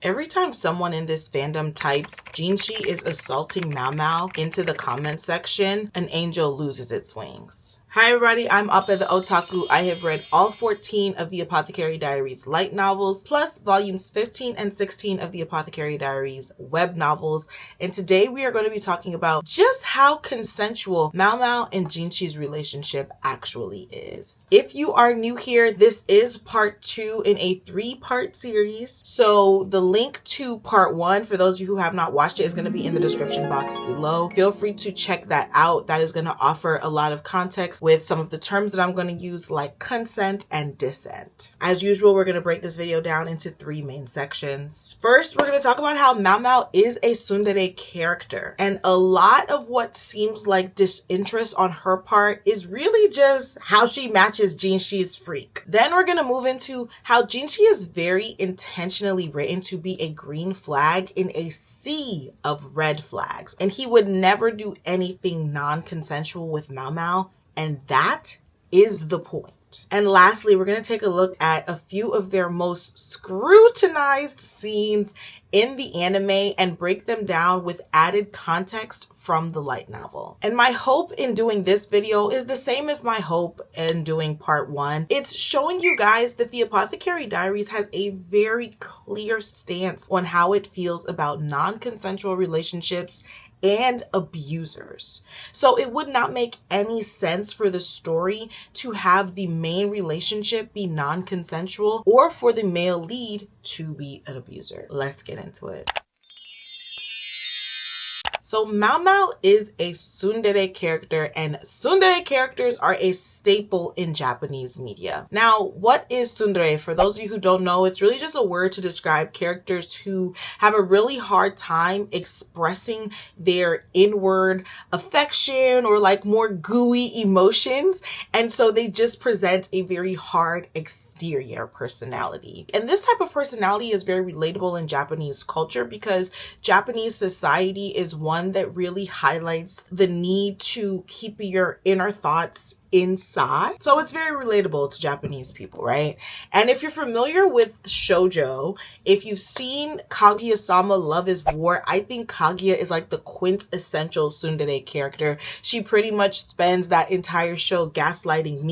Every time someone in this fandom types Jinshi is assaulting Maomao into the comment section, an angel loses its wings. Hi everybody, I'm Appa the Otaku. I have read all 14 of the Apothecary Diaries light novels, plus volumes 15 and 16 of the Apothecary Diaries web novels, and today we are going to be talking about just how consensual Maomao and Jinshi's relationship actually is. If you are new here, this is part 2 in a 3-part series, so the link to part 1, for those of you who have not watched it, is going to be in the description box below. Feel free to check that out. That is going to offer a lot of context with some of the terms that I'm going to use, like consent and dissent. As usual, we're going to break this video down into 3 main sections. First, we're going to talk about how Maomao is a tsundere character, and a lot of what seems like disinterest on her part is really just how she matches Jinshi's freak. Then we're going to move into how Jinshi is very intentionally written to be a green flag in a sea of red flags, and he would never do anything non-consensual with Maomao. And that is the point. And lastly, we're going to take a look at a few of their most scrutinized scenes in the anime and break them down with added context from the light novel. And my hope in doing this video is the same as my hope in doing part 1. It's showing you guys that the Apothecary Diaries has a very clear stance on how it feels about non-consensual relationships and abusers. So it would not make any sense for the story to have the main relationship be non-consensual or for the male lead to be an abuser. Let's get into it. So Maomao is a tsundere character, and tsundere characters are a staple in Japanese media. Now, what is tsundere? For those of you who don't know, it's really just a word to describe characters who have a really hard time expressing their inward affection or like more gooey emotions. And so they just present a very hard exterior personality. And this type of personality is very relatable in Japanese culture because Japanese society is one that really highlights the need to keep your inner thoughts inside. So it's very relatable to Japanese people, right? And if you're familiar with shoujo, if you've seen Kaguya-sama Love is War, I think Kaguya is like the quintessential tsundere character. She pretty much spends that entire show gaslighting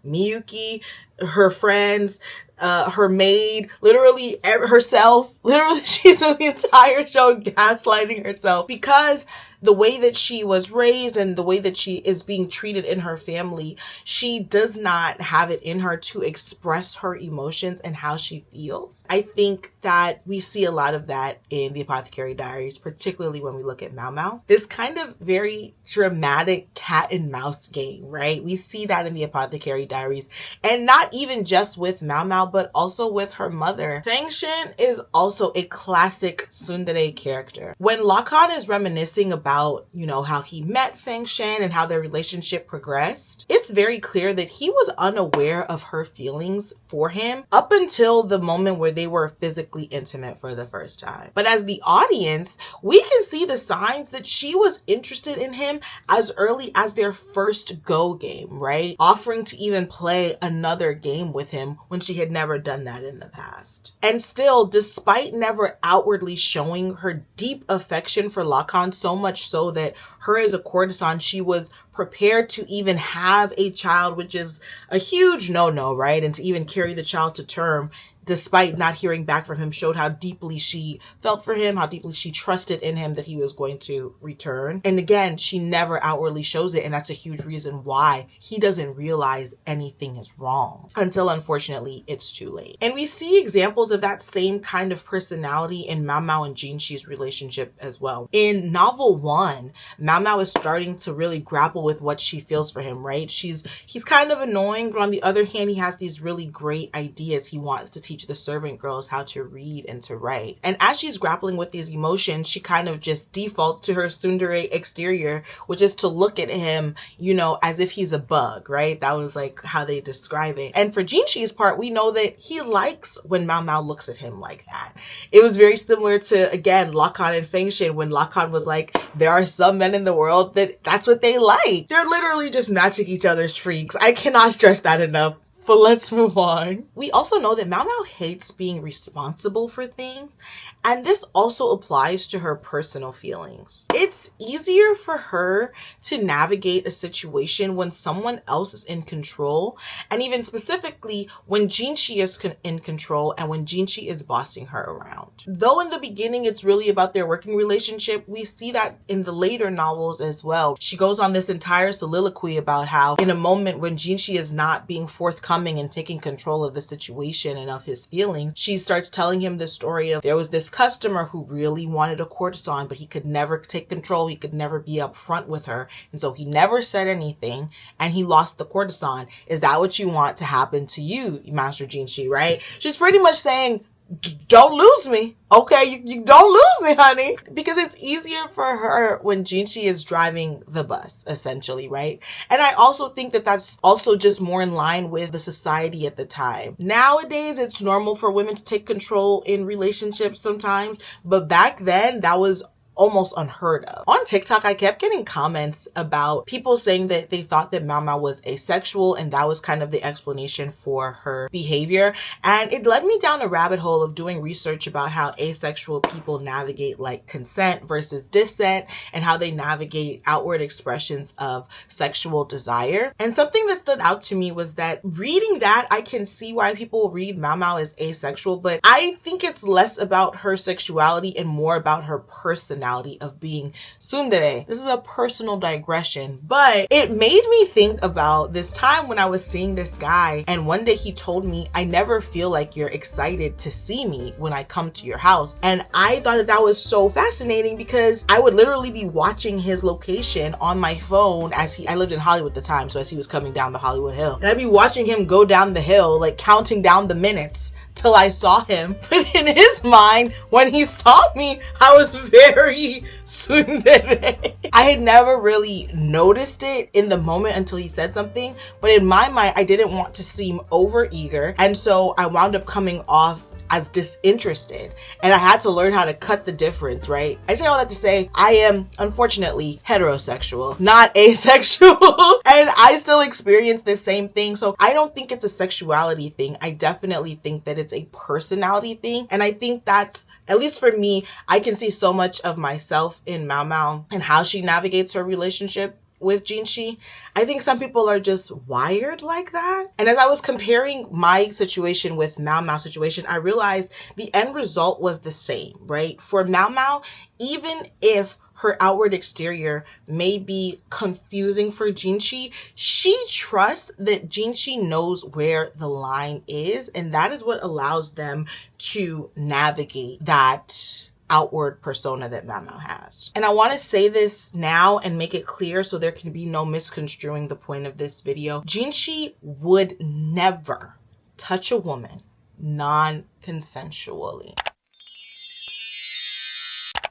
Miyuki, her friends, her maid, literally herself. Literally, she's in the entire show gaslighting herself because the way that she was raised and the way that she is being treated in her family, she does not have it in her to express her emotions and how she feels. I think that we see a lot of that in the Apothecary Diaries, particularly when we look at Maomao. This kind of very dramatic cat and mouse game, right? We see that in the Apothecary Diaries, and not even just with Maomao, but also with her mother. Fengshen is also a classic tsundere character. When Lakan is reminiscing about, you know, how he met Fengshen and how their relationship progressed, it's very clear that he was unaware of her feelings for him up until the moment where they were physically intimate for the first time. But as the audience, we can see the signs that she was interested in him as early as their first Go game, right? Offering to even play another game with him when she had never done that in the past. And still, despite never outwardly showing her deep affection for Lakan, so much so that her as a courtesan, she was prepared to even have a child, which is a huge no-no, right? And to even carry the child to term, despite not hearing back from him, showed how deeply she felt for him, how deeply she trusted in him that he was going to return. And again, she never outwardly shows it, and that's a huge reason why he doesn't realize anything is wrong until, unfortunately, it's too late. And we see examples of that same kind of personality in Maomao and Jinshi's relationship as well. In novel 1, Maomao is starting to really grapple with what she feels for him, right? He's kind of annoying, but on the other hand, he has these really great ideas he wants to teach the servant girls how to read and to write. And as she's grappling with these emotions, she kind of just defaults to her tsundere exterior, which is to look at him, you know, as if he's a bug, right? That was like how they describe it. And for Jinshi's part, we know that he likes when Maomao looks at him like that. It was very similar to, again, Lakan and Fengshen, when Lakan was like, there are some men in the world that's what they like. They're literally just matching each other's freaks. I cannot stress that enough. But let's move on. We also know that Maomao hates being responsible for things, and this also applies to her personal feelings. It's easier for her to navigate a situation when someone else is in control, and even specifically when Jinshi is in control and when Jinshi is bossing her around. Though in the beginning it's really about their working relationship, we see that in the later novels as well. She goes on this entire soliloquy about how in a moment when Jinshi is not being forthcoming and taking control of the situation and of his feelings, she starts telling him the story of there was this customer who really wanted a courtesan, but he could never take control. He could never be upfront with her. And so he never said anything and he lost the courtesan. Is that what you want to happen to you, Master Jinshi, right? She's pretty much saying, don't lose me. Okay, you don't lose me, honey. Because it's easier for her when Jinshi is driving the bus, essentially, right? And I also think that that's also just more in line with the society at the time. Nowadays, it's normal for women to take control in relationships sometimes, but back then, that was almost unheard of. On TikTok, I kept getting comments about people saying that they thought that Maomao was asexual and that was kind of the explanation for her behavior. And it led me down a rabbit hole of doing research about how asexual people navigate like consent versus dissent and how they navigate outward expressions of sexual desire. And something that stood out to me was that reading that, I can see why people read Maomao as asexual, but I think it's less about her sexuality and more about her personality of being tsundere. This is a personal digression, but it made me think about this time when I was seeing this guy and one day he told me, I never feel like you're excited to see me when I come to your house. And I thought that that was so fascinating because I would literally be watching his location on my phone as I lived in Hollywood at the time, so as he was coming down the Hollywood Hill. And I'd be watching him go down the hill, like counting down the minutes till I saw him. But in his mind, when he saw me, I was very tsundere. I had never really noticed it in the moment until he said something. But in my mind, I didn't want to seem overeager. And so I wound up coming off as disinterested, and I had to learn how to cut the difference, right? I say all that to say I am unfortunately heterosexual, not asexual, and I still experience the same thing. So I don't think it's a sexuality thing. I definitely think that it's a personality thing, and I think that's, at least for me, I can see so much of myself in Maomao and how she navigates her relationship with Jinshi. I think some people are just wired like that. And as I was comparing my situation with Maomao's situation, I realized the end result was the same, right? For Maomao, even if her outward exterior may be confusing for Jinshi, she trusts that Jinshi knows where the line is, and that is what allows them to navigate that outward persona that Maomao has. And I want to say this now and make it clear so there can be no misconstruing the point of this video. Jinshi would never touch a woman non-consensually.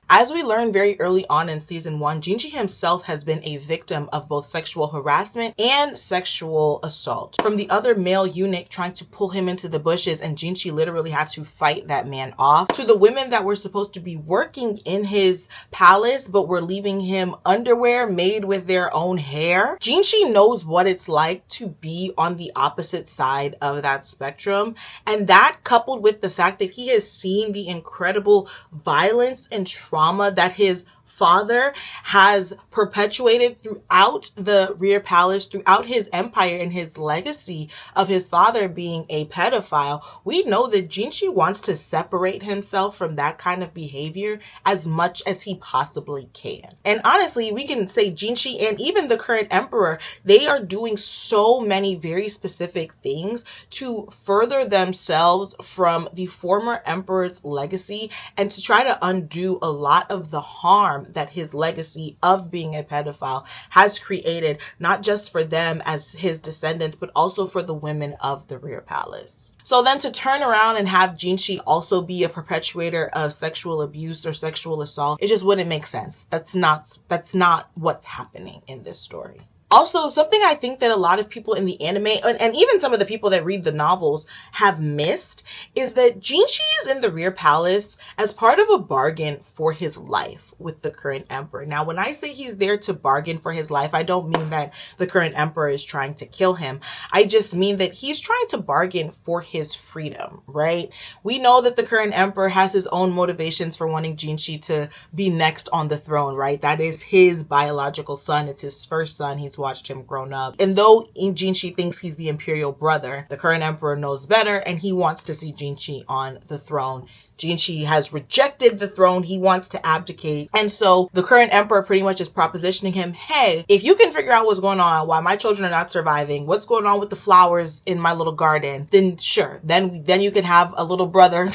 As we learned very early on in season 1, Jinshi himself has been a victim of both sexual harassment and sexual assault from the other male eunuch trying to pull him into the bushes, and Jinshi literally had to fight that man off, to the women that were supposed to be working in his palace but were leaving him underwear made with their own hair. Jinshi knows what it's like to be on the opposite side of that spectrum, and that, coupled with the fact that he has seen the incredible violence and trauma that his father has perpetuated throughout the rear palace, throughout his empire, and his legacy of his father being a pedophile, we know that Jinshi wants to separate himself from that kind of behavior as much as he possibly can. And honestly, we can say Jinshi and even the current emperor, they are doing so many very specific things to further themselves from the former emperor's legacy and to try to undo a lot of the harm that his legacy of being a pedophile has created, not just for them as his descendants, but also for the women of the rear palace. So then to turn around and have Jinshi also be a perpetuator of sexual abuse or sexual assault, it just wouldn't make sense. That's not what's happening in this story. Also, something I think that a lot of people in the anime, and even some of the people that read the novels, have missed is that Jinshi is in the Rear Palace as part of a bargain for his life with the current emperor. Now, when I say he's there to bargain for his life, I don't mean that the current emperor is trying to kill him. I just mean that he's trying to bargain for his freedom, right? We know that the current emperor has his own motivations for wanting Jinshi to be next on the throne, right? That is his biological son. It's his first son. He's watched him grown up. And though Jinshi thinks he's the imperial brother, the current emperor knows better and he wants to see Jinshi on the throne. Jinshi has rejected the throne. He wants to abdicate. And so the current emperor pretty much is propositioning him, hey, if you can figure out what's going on, why my children are not surviving, what's going on with the flowers in my little garden, then sure, then you can have a little brother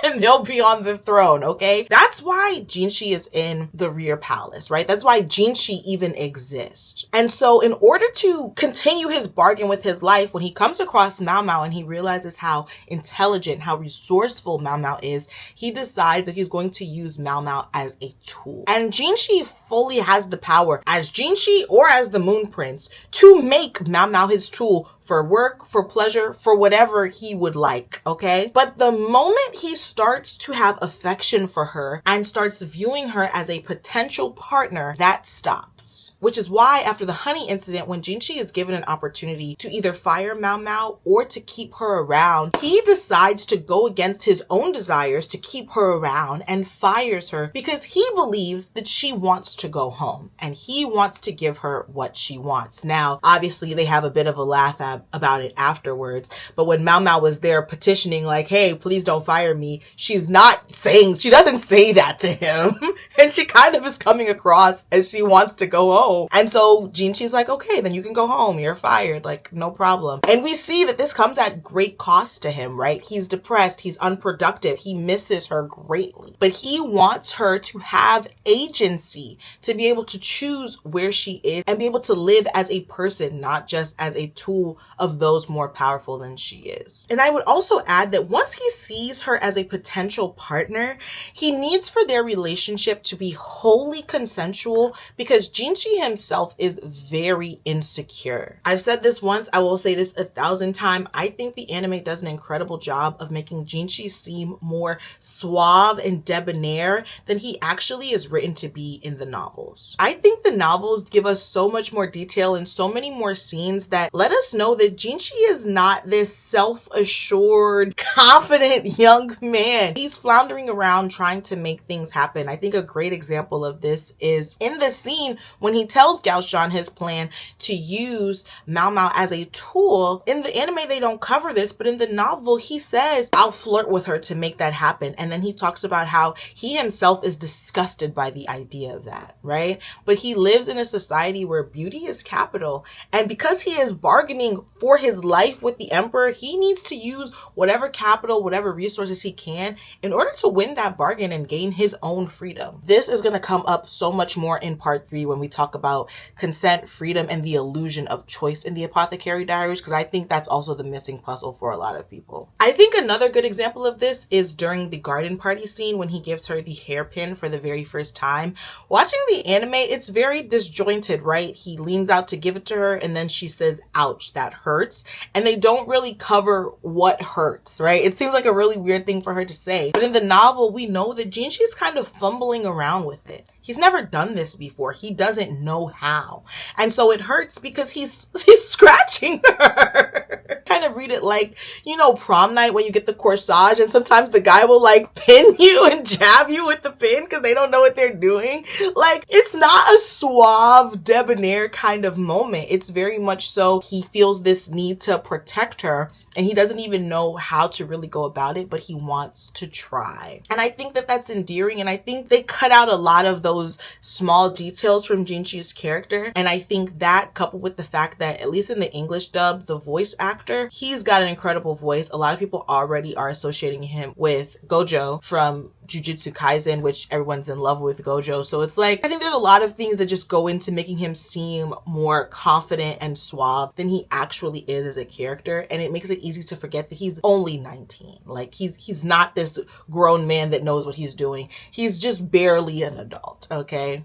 and they'll be on the throne, okay? That's why Jinshi is in the Rear Palace, right? That's why Jinshi even exists. And so in order to continue his bargain with his life, when he comes across Maomao and he realizes how intelligent, how resourceful Maomao is, he decides that he's going to use Maomao as a tool. And Jinshi fully has the power as Jinshi or as the Moon Prince to make Maomao his tool for work, for pleasure, for whatever he would like, okay? But the moment he starts to have affection for her and starts viewing her as a potential partner, that stops. Which is why after the honey incident, when Jinshi is given an opportunity to either fire Maomao or to keep her around, he decides to go against his own desires to keep her around and fires her because he believes that she wants to go home and he wants to give her what she wants. Now, obviously they have a bit of a laugh about it afterwards, but when Maomao was there petitioning like, hey, please don't fire me, she doesn't say that to him. And she kind of is coming across as she wants to go home. And so Jinshi's like, okay, then you can go home. You're fired. Like, no problem. And we see that this comes at great cost to him, right? He's depressed. He's unproductive. He misses her greatly. But he wants her to have agency, to be able to choose where she is and be able to live as a person, not just as a tool of those more powerful than she is. And I would also add that once he sees her as a potential partner, he needs for their relationship to be wholly consensual because Jinshi himself is very insecure. I've said this once, I will say this 1,000 times. I think the anime does an incredible job of making Jinshi seem more suave and debonair than he actually is written to be in the novels. I think the novels give us so much more detail and so many more scenes that let us know that Jinshi is not this self-assured, confident young man. He's floundering around trying to make things happen. I think a great example of this is in the scene when he tells Gaoshan his plan to use Maomao as a tool. In the anime, they don't cover this, but in the novel, he says, I'll flirt with her to make that happen. And then he talks about how he himself is disgusted by the idea of that, right? But he lives in a society where beauty is capital. And because he is bargaining for his life with the emperor, he needs to use whatever capital, whatever resources he can in order to win that bargain and gain his own freedom. This is going to come up so much more in part 3 when we talk about consent, freedom, and the illusion of choice in the Apothecary Diaries, because I think that's also the missing puzzle for a lot of people. I think another good example of this is during the garden party scene when he gives her the hairpin for the very first time. Watching the anime, it's very disjointed, right? He leans out to give it to her and then she says, ouch, that hurts. And they don't really cover what hurts, right? It seems like a really weird thing for her to say. But in the novel, we know that Jinshi's kind of fumbling around with it. He's never done this before. He doesn't know how. And so it hurts because he's scratching her. Kind of read it like, you know, prom night when you get the corsage and sometimes the guy will like pin you and jab you with the pin because they don't know what they're doing. Like, it's not a suave, debonair kind of moment. It's very much so he feels this need to protect her and he doesn't even know how to really go about it, but he wants to try. And I think that that's endearing. And I think they cut out a lot of those small details from Jinshi's character. And I think that coupled with the fact that, at least in the English dub, the voice actor, he's got an incredible voice. A lot of people already are associating him with Gojo from Jujutsu Kaisen, which everyone's in love with Gojo. So it's like, I think there's a lot of things that just go into making him seem more confident and suave than he actually is as a character. And it makes it easy to forget that he's only 19. Like, he's not this grown man that knows what he's doing. He's just barely an adult, okay?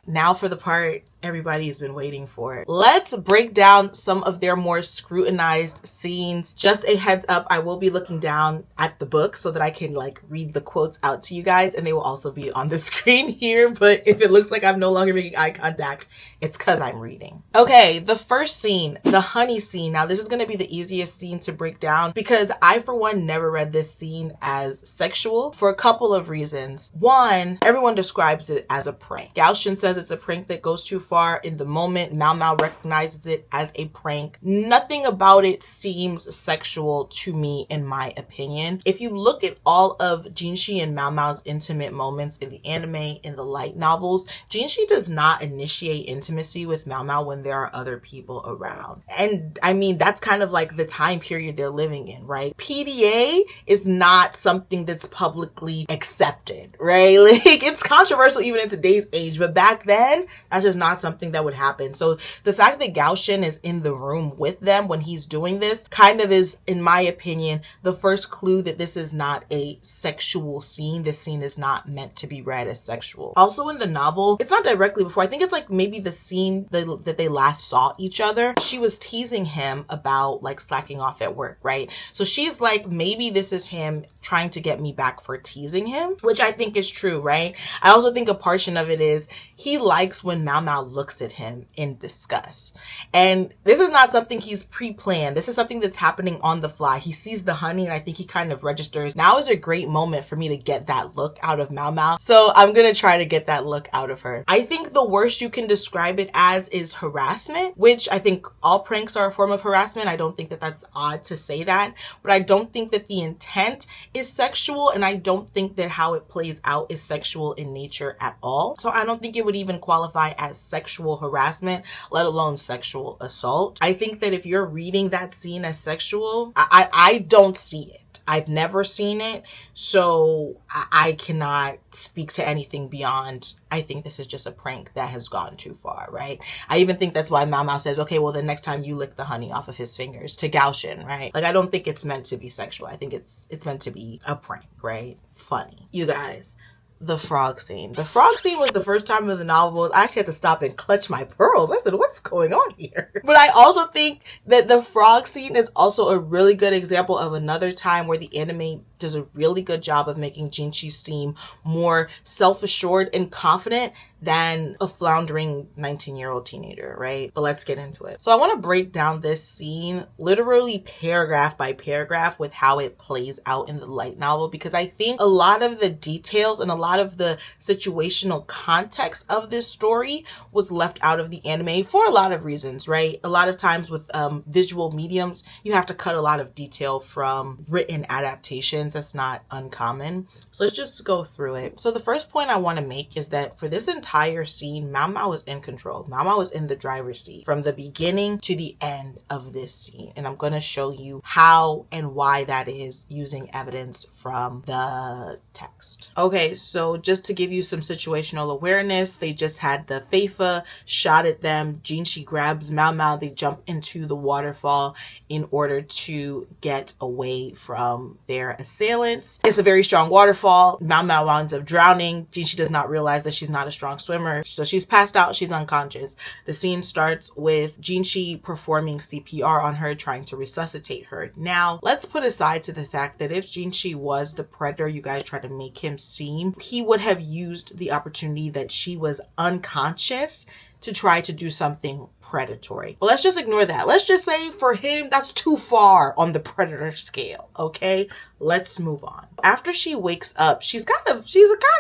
now for the part everybody's been waiting for. Let's break down some of their more scrutinized scenes. Just a heads up, I will be looking down at the book so that I can like read the quotes out to you guys, and they will also be on the screen here. But if it looks like I'm no longer making eye contact, it's because I'm reading. Okay, the first scene, the honey scene. Now this is going to be the easiest scene to break down because I, for one, never read this scene as sexual for a couple of reasons. One, everyone describes it as a prank. Gaoshin says it's a prank that goes too far in the moment. Maomao recognizes it as a prank. Nothing about it seems sexual to me, in my opinion. If you look at all of Jinshi and Maomao's intimate moments in the anime, in the light novels, Jinshi does not initiate intimacy with Maomao when there are other people around. And I mean, that's kind of like the time period they're living in, right? PDA is not something that's publicly accepted, right? Like, it's controversial even in today's age, but back then, that's just not something that would happen. So the fact that Gaoshin is in the room with them when he's doing this kind of is, in my opinion, the first clue that this is not a sexual scene. This scene is not meant to be read as sexual. Also in the novel, it's not directly before, I think it's like maybe the scene that they last saw each other. She was teasing him about like slacking off at work, right? So she's like, maybe this is him trying to get me back for teasing him, which I think is true, right? I also think a portion of it is he likes when Maomao looks at him in disgust. And this is not something he's pre-planned. This is something that's happening on the fly. He sees the honey and I think he kind of registers, now is a great moment for me to get that look out of Maomao. So I'm gonna try to get that look out of her. I think the worst you can describe it as is harassment, which I think all pranks are a form of harassment. I don't think that that's odd to say that, but I don't think that the intent is sexual, and I don't think that how it plays out is sexual in nature at all. So I don't think it would even qualify as sexual harassment, let alone sexual assault. I think that if you're reading that scene as sexual, I don't see it. I've never seen it, so I cannot speak to anything beyond, I think this is just a prank that has gone too far, right? I even think that's why Maomao says, okay, well, the next time you lick the honey off of his fingers, to Gaoshin, right? Like, I don't think it's meant to be sexual. I think it's meant to be a prank, right? Funny. You guys, the frog scene. The frog scene was the first time in the novel I actually had to stop and clutch my pearls. I said, what's going on here? But I also think that the frog scene is also a really good example of another time where the anime does a really good job of making Jinshi seem more self-assured and confident than a floundering 19-year-old teenager, right? But let's get into it. So I want to break down this scene literally paragraph by paragraph with how it plays out in the light novel, because I think a lot of the details and a lot of the situational context of this story was left out of the anime for a lot of reasons, right? A lot of times with visual mediums, you have to cut a lot of detail from written adaptations. That's not uncommon. So let's just go through it. So the first point I want to make is that for this entire scene, Maomao is in control. Maomao is in the driver's seat from the beginning to the end of this scene. And I'm going to show you how and why that is using evidence from the text. Okay, so just to give you some situational awareness, they just had the Feifa shot at them. Jinshi grabs Maomao. They jump into the waterfall in order to get away from their assailants. It's a very strong waterfall. Maomao winds up drowning. Jinshi does not realize that she's not a strong swimmer, so she's passed out. She's unconscious. The scene starts with Jinshi performing CPR on her, trying to resuscitate her. Now, let's put aside to the fact that if Jinshi was the predator you guys try to make him seem, he would have used the opportunity that she was unconscious to try to do something predatory. But let's just ignore that. Let's just say for him, that's too far on the predator scale, okay? Let's move on. After she wakes up, she's kind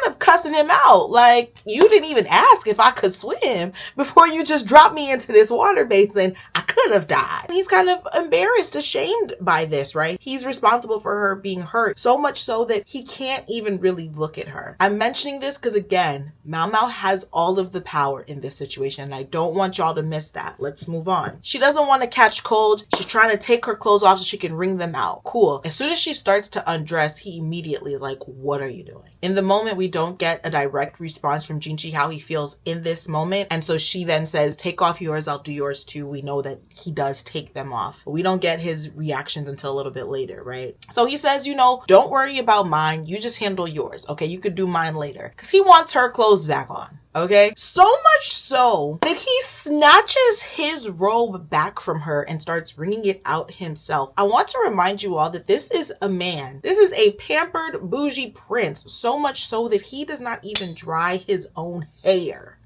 of cussing him out. Like, you didn't even ask if I could swim before you just dropped me into this water basin. I could have died. He's kind of embarrassed, ashamed by this, right? He's responsible for her being hurt, so much so that he can't even really look at her. I'm mentioning this because, again, Maomao has all of the power in this situation, and I don't want y'all to miss that. Let's move on. She doesn't want to catch cold. She's trying to take her clothes off so she can wring them out. Cool. As soon as she starts to undress, he immediately is like, what are you doing? In the moment, we don't get a direct response from Jinshi how he feels in this moment. And so she then says, take off yours, I'll do yours too. We know that he does take them off, but we don't get his reactions until a little bit later, right? So he says, don't worry about mine. You just handle yours. Okay, you could do mine later. Because he wants her clothes back on. Okay? So much so that he snatches his robe back from her and starts wringing it out himself. I want to remind you all that this is a man. This is a pampered, bougie prince. So much so that he does not even dry his own hair.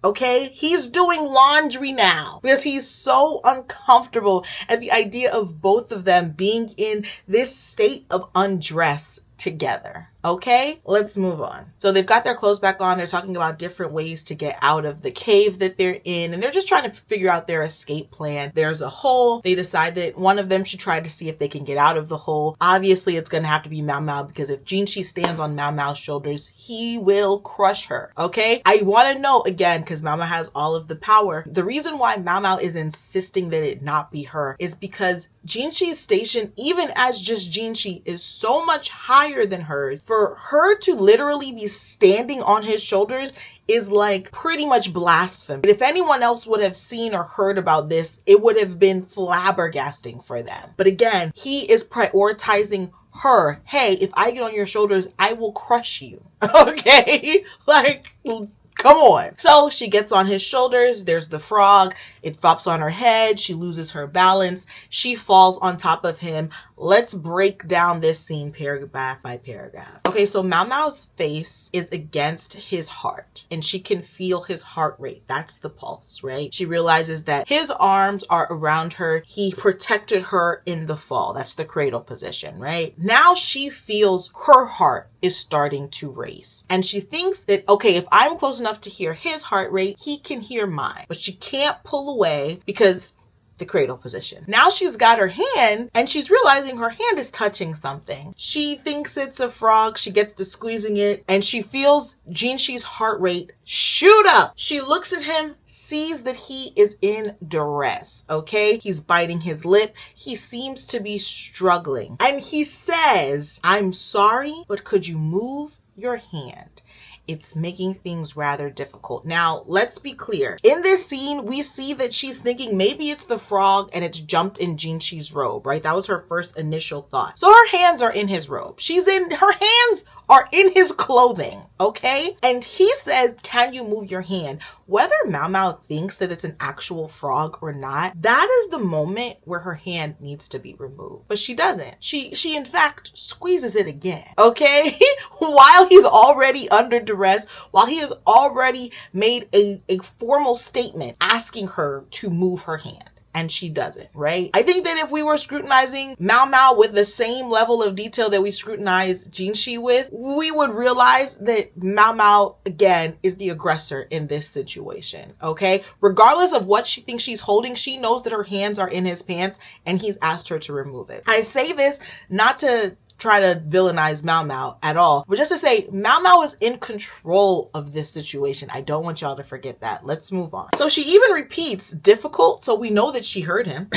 Okay, he's doing laundry now because he's so uncomfortable at the idea of both of them being in this state of undress together. Okay, let's move on. So they've got their clothes back on. They're talking about different ways to get out of the cave that they're in, and they're just trying to figure out their escape plan. There's a hole. They decide that one of them should try to see if they can get out of the hole. Obviously, it's going to have to be Maomao, because if Jinshi stands on Maomao's shoulders, he will crush her. Okay, I want to know again, because Maomao has all of the power. The reason why Maomao is insisting that it not be her is because Jinshi's station, even as just Jinshi, is so much higher than hers. For her to literally be standing on his shoulders is like pretty much blasphemy. If anyone else would have seen or heard about this, it would have been flabbergasting for them. But again, he is prioritizing her. Hey, if I get on your shoulders, I will crush you. Okay? Like, come on. So she gets on his shoulders. There's the frog. It flops on her head. She loses her balance. She falls on top of him. Let's break down this scene paragraph by paragraph. Okay, so Maomao's face is against his heart, and she can feel his heart rate. That's the pulse, right? She realizes that his arms are around her. He protected her in the fall. That's the cradle position, right? Now she feels her heart is starting to race. And she thinks that, okay, if I'm close enough to hear his heart rate, he can hear mine. But she can't pull away because the cradle position. Now she's got her hand and she's realizing her hand is touching something. She thinks it's a frog. She gets to squeezing it and she feels Jinshi's heart rate shoot up. She looks at him, sees that he is in duress. Okay. He's biting his lip. He seems to be struggling and he says, "I'm sorry, but could you move your hand? It's making things rather difficult." Now, let's be clear. In this scene, we see that she's thinking maybe it's the frog and it's jumped in Jinshi's robe, right? That was her first initial thought. So her hands are in his robe. Her hands are in his clothing, okay? And he says, "Can you move your hand?" Whether Maomao thinks that it's an actual frog or not, that is the moment where her hand needs to be removed. But she doesn't. She in fact squeezes it again, okay? While he's already under duress, while he has already made a formal statement asking her to move her hand. And she doesn't, right? I think that if we were scrutinizing Maomao with the same level of detail that we scrutinize Jinshi with, we would realize that Maomao, again, is the aggressor in this situation, okay? Regardless of what she thinks she's holding, she knows that her hands are in his pants and he's asked her to remove it. I say this not to try to villainize Maomao at all, but just to say Maomao is in control of this situation. I don't want y'all to forget that. Let's move on. So she even repeats difficult, so we know that she heard him.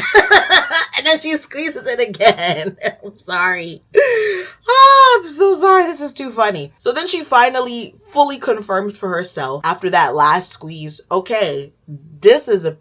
And then she squeezes it again. I'm sorry. Oh, I'm so sorry. This is too funny. So then she finally fully confirms for herself after that last squeeze, okay, this is a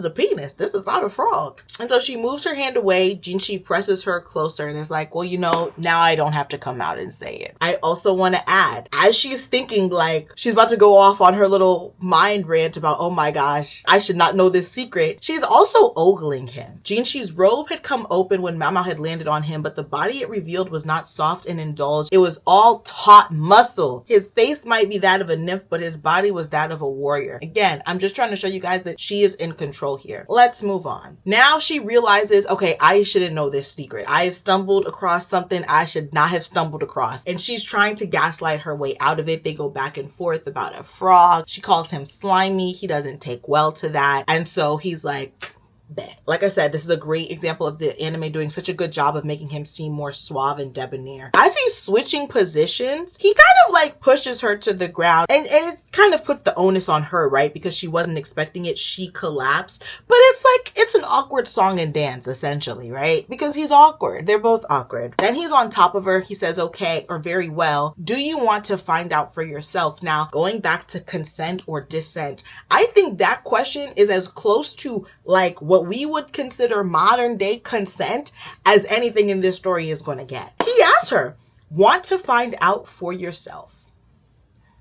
penis. This is not a frog. And so she moves her hand away. Jinshi presses her closer and is like, well, you know, now I don't have to come out and say it. I also want to add, as she's thinking like she's about to go off on her little mind rant about, oh my gosh, I should not know this secret, she's also ogling him. Jinshi's robe had come open when Maomao had landed on him, but the body it revealed was not soft and indulged. It was all taut muscle. His face might be that of a nymph, but his body was that of a warrior. Again, I'm just trying to show you guys that she is in control here. Let's move on. Now she realizes, okay, I shouldn't know this secret. I have stumbled across something I should not have stumbled across. And she's trying to gaslight her way out of it. They go back and forth about a frog. She calls him slimy. He doesn't take well to that. And so he's like, bet. Like I said, this is a great example of the anime doing such a good job of making him seem more suave and debonair. As he's switching positions, he kind of like pushes her to the ground and it kind of puts the onus on her, right? Because she wasn't expecting it. She collapsed. But it's like, it's an awkward song and dance essentially, right? Because he's awkward. They're both awkward. Then he's on top of her. He says, okay, or very well, do you want to find out for yourself? Now, going back to consent or dissent, I think that question is as close to like what we would consider modern day consent as anything in this story is going to get. He asks her, want to find out for yourself?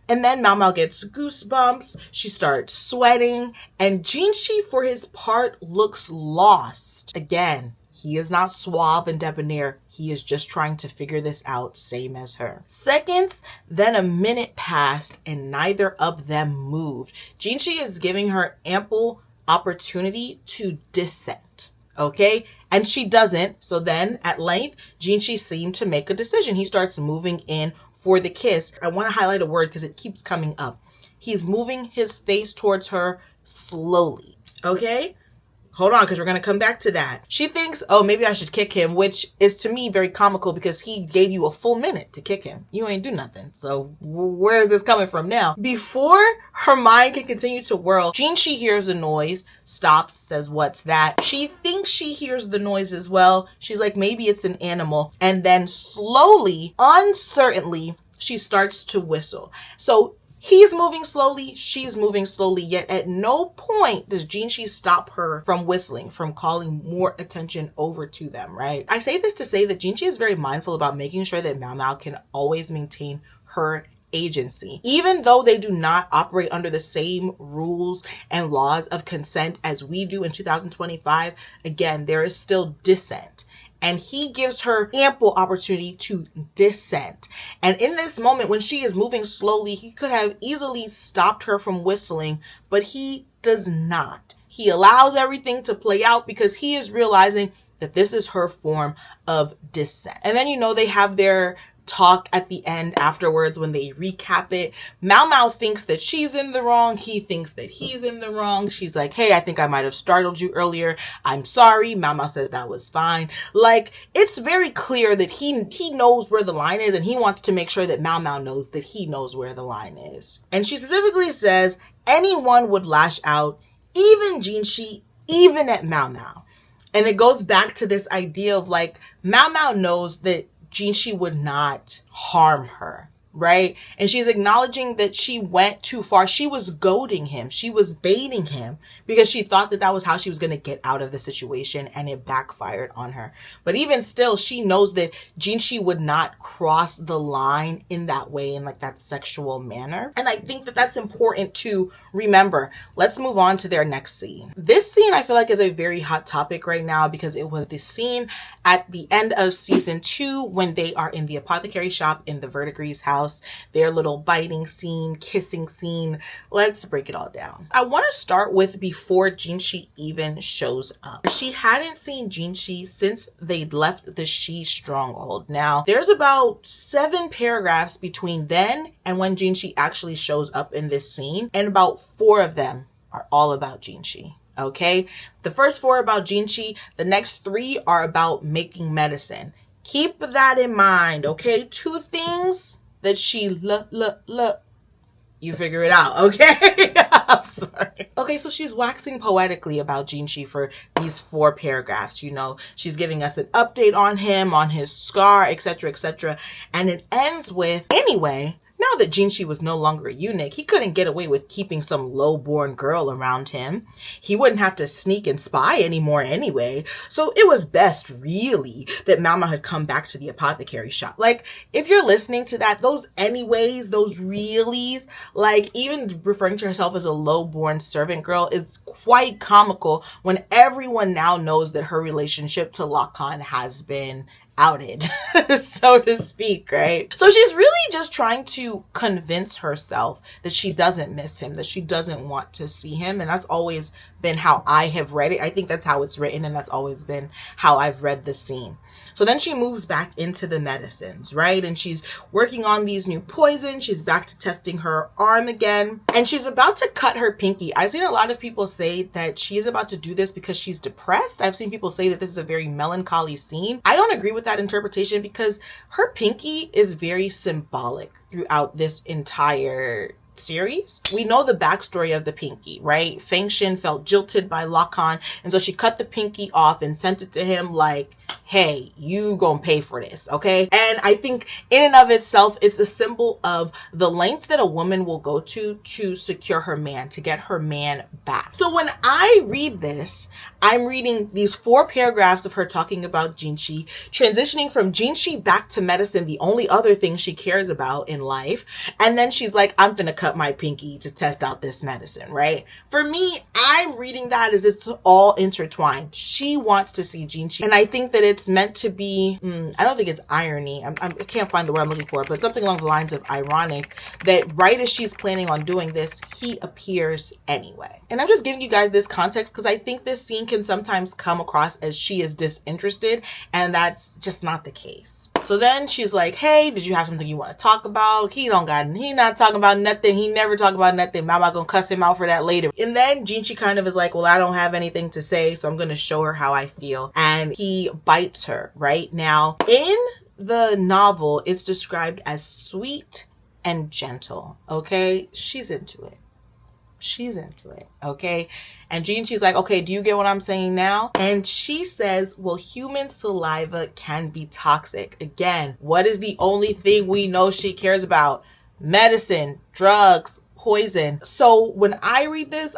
And then Maomao gets goosebumps. She starts sweating. And Jinshi, for his part, looks lost. Again, he is not suave and debonair. He is just trying to figure this out, same as her. Seconds, then a minute passed, and neither of them moved. Jinshi is giving her ample opportunity to dissent, okay? And she doesn't. So then, at length, Jinshi seemed to make a decision. He starts moving in for the kiss. I want to highlight a word because it keeps coming up. He's moving his face towards her slowly, okay? Hold on, because we're going to come back to that. She thinks, oh, maybe I should kick him, which is to me very comical because he gave you a full minute to kick him. You ain't do nothing. So where is this coming from now? Before her mind can continue to whirl, Jinshi hears a noise, stops, says, what's that? She thinks she hears the noise as well. She's like, maybe it's an animal. And then slowly, uncertainly, she starts to whistle. So he's moving slowly, she's moving slowly, yet at no point does Jinshi stop her from whistling, from calling more attention over to them, right? I say this to say that Jinshi is very mindful about making sure that Maomao can always maintain her agency. Even though they do not operate under the same rules and laws of consent as we do in 2025, again, there is still dissent. And he gives her ample opportunity to dissent. And in this moment, when she is moving slowly, he could have easily stopped her from whistling, but he does not. He allows everything to play out because he is realizing that this is her form of dissent. And then, they have their talk at the end afterwards when they recap it. Maomao thinks that she's in the wrong. He thinks that he's in the wrong. She's like, hey, I think I might have startled you earlier. I'm sorry. Maomao says that was fine. Like, it's very clear that he knows where the line is, and he wants to make sure that Maomao knows that he knows where the line is. And she specifically says anyone would lash out, even Jinshi, even at Maomao. And it goes back to this idea of like, Maomao knows that Jinshi would not harm her, right? And she's acknowledging that she went too far. She was goading him. She was baiting him because she thought that that was how she was going to get out of the situation, and it backfired on her. But even still, she knows that Jinshi would not cross the line in that way, in like that sexual manner. And I think that that's important to remember. Let's move on to their next scene. This scene I feel like is a very hot topic right now because it was the scene at the end of season 2 when they are in the apothecary shop in the Verdigris house. Their little biting scene, kissing scene. Let's break it all down. I want to start with before Jinshi even shows up. She hadn't seen Jinshi since they'd left the Shi stronghold. Now, there's about 7 paragraphs between then and when Jinshi actually shows up in this scene, and about 4 of them are all about Jinshi. Okay, the first 4 are about Jinshi. The next 3 are about making medicine. Keep that in mind, okay? 2 things that she you figure it out, okay? I'm sorry. Okay, so she's waxing poetically about Jinshi for these 4 paragraphs. She's giving us an update on him, on his scar, etc., etc. And it ends with, anyway, now that Jinshi was no longer a eunuch, he couldn't get away with keeping some low-born girl around him. He wouldn't have to sneak and spy anymore anyway. So it was best, really, that Maomao had come back to the apothecary shop. Like, if you're listening to that, those anyways, those reallys, like even referring to herself as a low-born servant girl is quite comical when everyone now knows that her relationship to Lacan has been outed, so to speak, right? So she's really just trying to convince herself that she doesn't miss him, that she doesn't want to see him. And that's always been how I have read it. I think that's how it's written, and that's always been how I've read the scene. So then she moves back into the medicines, right? And she's working on these new poisons. She's back to testing her arm again. And she's about to cut her pinky. I've seen a lot of people say that she is about to do this because she's depressed. I've seen people say that this is a very melancholy scene. I don't agree with that interpretation because her pinky is very symbolic throughout this entire series. We know the backstory of the pinky, right? Feng Xin felt jilted by Lacan, and so she cut the pinky off and sent it to him like, hey, you gonna pay for this, okay? And I think in and of itself, it's a symbol of the lengths that a woman will go to secure her man, to get her man back. So when I read this, I'm reading these 4 paragraphs of her talking about Jinshi, transitioning from Jinshi back to medicine, the only other thing she cares about in life. And then she's like, I'm gonna cut my pinky to test out this medicine, right? For me, I'm reading that as it's all intertwined. She wants to see Jinshi. And I think that it's meant to be, I don't think it's irony. I can't find the word I'm looking for, but something along the lines of ironic, that right as she's planning on doing this, he appears anyway. And I'm just giving you guys this context because I think this scene can sometimes come across as she is disinterested, and that's just not the case. So then she's like, hey, did you have something you want to talk about? He not talking about nothing. He never talk about nothing. Mama gonna cuss him out for that later. And then Jinshi kind of is like, well, I don't have anything to say, so I'm gonna show her how I feel. And he bites her right now. In the novel, it's described as sweet and gentle, okay? She's into it. She's into it, okay? And Jinshi's like, okay, do you get what I'm saying now? And she says, well, human saliva can be toxic. Again, what is the only thing we know she cares about? Medicine, drugs, poison. So when I read this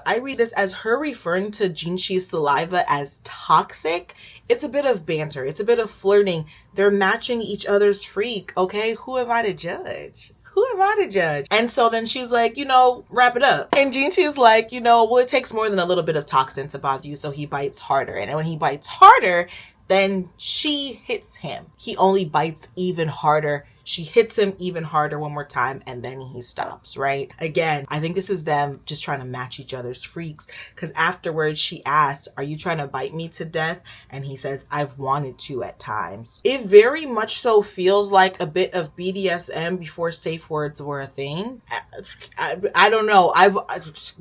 as her referring to Jinshi's saliva as toxic. It's a bit of banter. It's a bit of flirting. They're matching each other's freak, okay? Who am I to judge? Who am I to judge? And so then she's like, wrap it up. And Jinshi's like, well, it takes more than a little bit of toxin to bother you. So he bites harder. And when he bites harder, then she hits him. He only bites even harder. She hits him even harder one more time, and then he stops, right? Again, I think this is them just trying to match each other's freaks, because afterwards she asks, are you trying to bite me to death? And he says, I've wanted to at times. It very much so feels like a bit of BDSM before safe words were a thing. I don't know.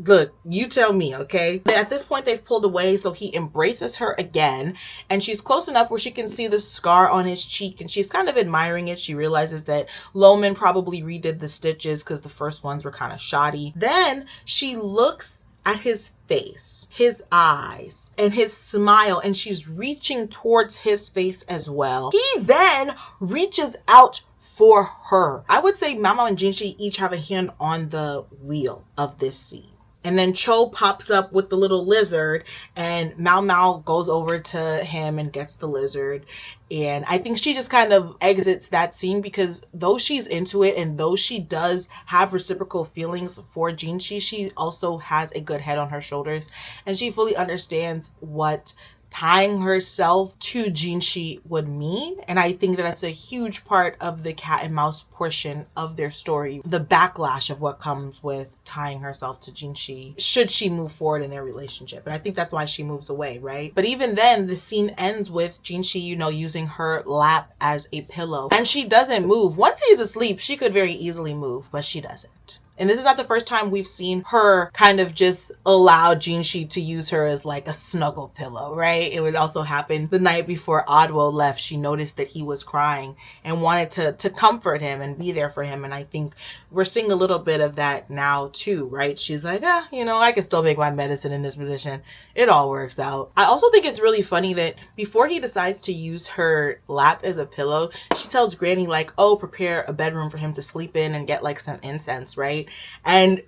Look, you tell me, okay? At this point, they've pulled away, so he embraces her again, and she's close enough where she can see the scar on his cheek, and she's kind of admiring it. She realizes that Loman probably redid the stitches because the first ones were kind of shoddy. Then she looks at his face, his eyes, and his smile, and she's reaching towards his face as well. He then reaches out for her. I would say Maomao and Jinshi each have a hand on the wheel of this scene. And then Cho pops up with the little lizard, and Maomao goes over to him and gets the lizard. And I think she just kind of exits that scene because though she's into it and though she does have reciprocal feelings for Jinshi, she also has a good head on her shoulders. And she fully understands what tying herself to Jinshi would mean. And I think that that's a huge part of the cat and mouse portion of their story. The backlash of what comes with tying herself to Jinshi should she move forward in their relationship. And I think that's why she moves away, right? But even then, the scene ends with Jinshi, using her lap as a pillow. And she doesn't move. Once he's asleep, she could very easily move, but she doesn't. And this is not the first time we've seen her kind of just allow Jinshi to use her as like a snuggle pillow, right? It would also happen the night before Adwo left. She noticed that he was crying and wanted to comfort him and be there for him. And I think we're seeing a little bit of that now too, right? She's like, I can still make my medicine in this position. It all works out. I also think it's really funny that before he decides to use her lap as a pillow, she tells Granny like, oh, prepare a bedroom for him to sleep in and get like some incense, right? And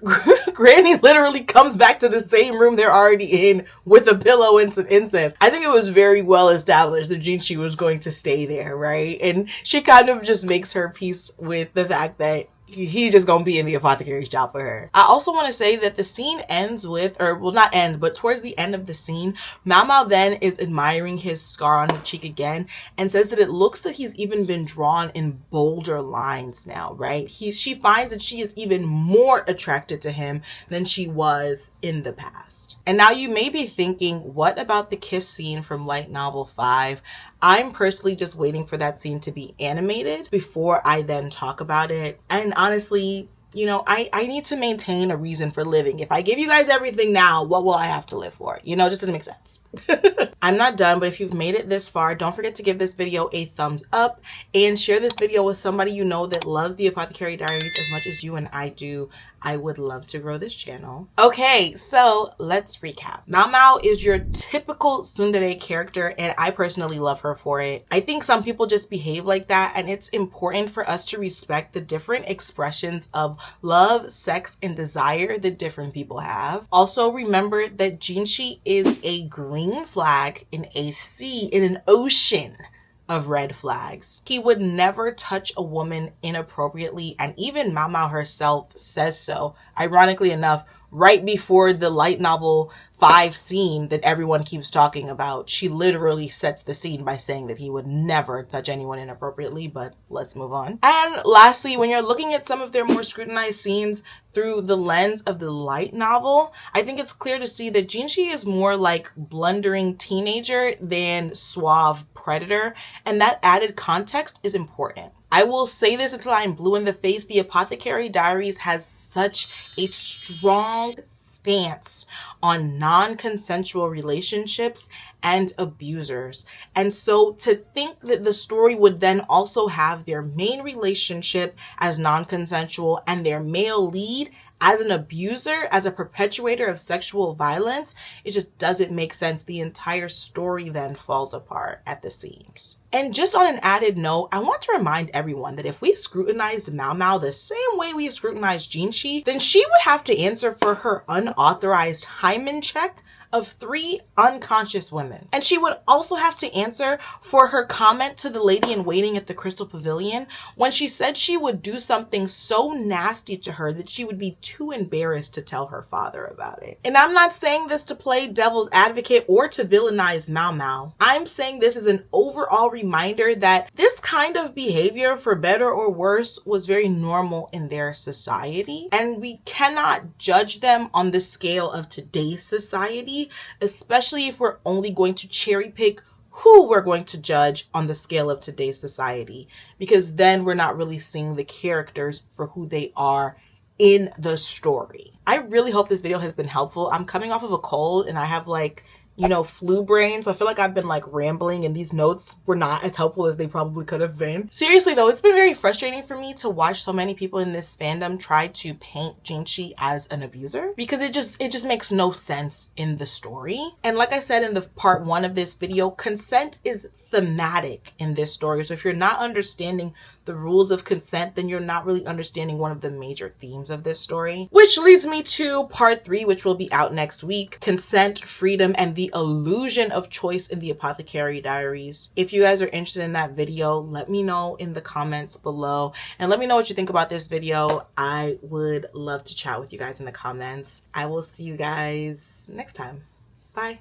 Granny literally comes back to the same room they're already in with a pillow and some incense. I think it was very well established that Jinshi was going to stay there, right? And she kind of just makes her peace with the fact that he's just gonna be in the apothecary's job for her. I also want to say that the scene ends with, not ends, but towards the end of the scene, Maomao then is admiring his scar on the cheek again and says that it looks like he's even been drawn in bolder lines now, right? She finds that she is even more attracted to him than she was in the past. And now you may be thinking, what about the kiss scene from Light Novel 5? I'm personally just waiting for that scene to be animated before I then talk about it. And honestly, I need to maintain a reason for living. If I give you guys everything now, what will I have to live for? It just doesn't make sense. I'm not done, but if you've made it this far, don't forget to give this video a thumbs up and share this video with somebody that loves the Apothecary Diaries as much as you and I do. I would love to grow this channel. Okay, so let's recap. Maomao is your typical tsundere character, and I personally love her for it. I think some people just behave like that, and it's important for us to respect the different expressions of love, sex, and desire that different people have. Also, remember that Jinshi is a green flag in a sea, in an ocean of red flags. He would never touch a woman inappropriately, and even Maomao herself says so. Ironically enough, right before the light novel 5 scene that everyone keeps talking about, she literally sets the scene by saying that he would never touch anyone inappropriately, but let's move on. And lastly, when you're looking at some of their more scrutinized scenes through the lens of the light novel, I think it's clear to see that Jinshi is more like blundering teenager than suave predator, and that added context is important. I will say this until I'm blue in the face. The Apothecary Diaries has such a strong stance on non-consensual relationships and abusers. And so to think that the story would then also have their main relationship as non-consensual and their male lead as an abuser, as a perpetuator of sexual violence, it just doesn't make sense. The entire story then falls apart at the seams. And just on an added note, I want to remind everyone that if we scrutinized Maomao the same way we scrutinized Jinshi, then she would have to answer for her unauthorized hymen check of 3 unconscious women. And she would also have to answer for her comment to the lady in waiting at the Crystal Pavilion when she said she would do something so nasty to her that she would be too embarrassed to tell her father about it. And I'm not saying this to play devil's advocate or to villainize Maomao. I'm saying this as an overall reminder that this kind of behavior, for better or worse, was very normal in their society. And we cannot judge them on the scale of today's society, especially if we're only going to cherry pick who we're going to judge on the scale of today's society, because then we're not really seeing the characters for who they are in the story. I really hope this video has been helpful. I'm coming off of a cold and I have flu brain. So I feel like I've been rambling, and these notes were not as helpful as they probably could have been. Seriously though, it's been very frustrating for me to watch so many people in this fandom try to paint Jinshi as an abuser, because it just makes no sense in the story. And like I said in the part 1 of this video, consent is thematic in this story. So if you're not understanding the rules of consent, then you're not really understanding one of the major themes of this story. Which leads me to part 3, which will be out next week: consent, freedom, and the illusion of choice in the Apothecary Diaries. If you guys are interested in that video, let me know in the comments below, and let me know what you think about this video. I would love to chat with you guys in the comments. I will see you guys next time. Bye.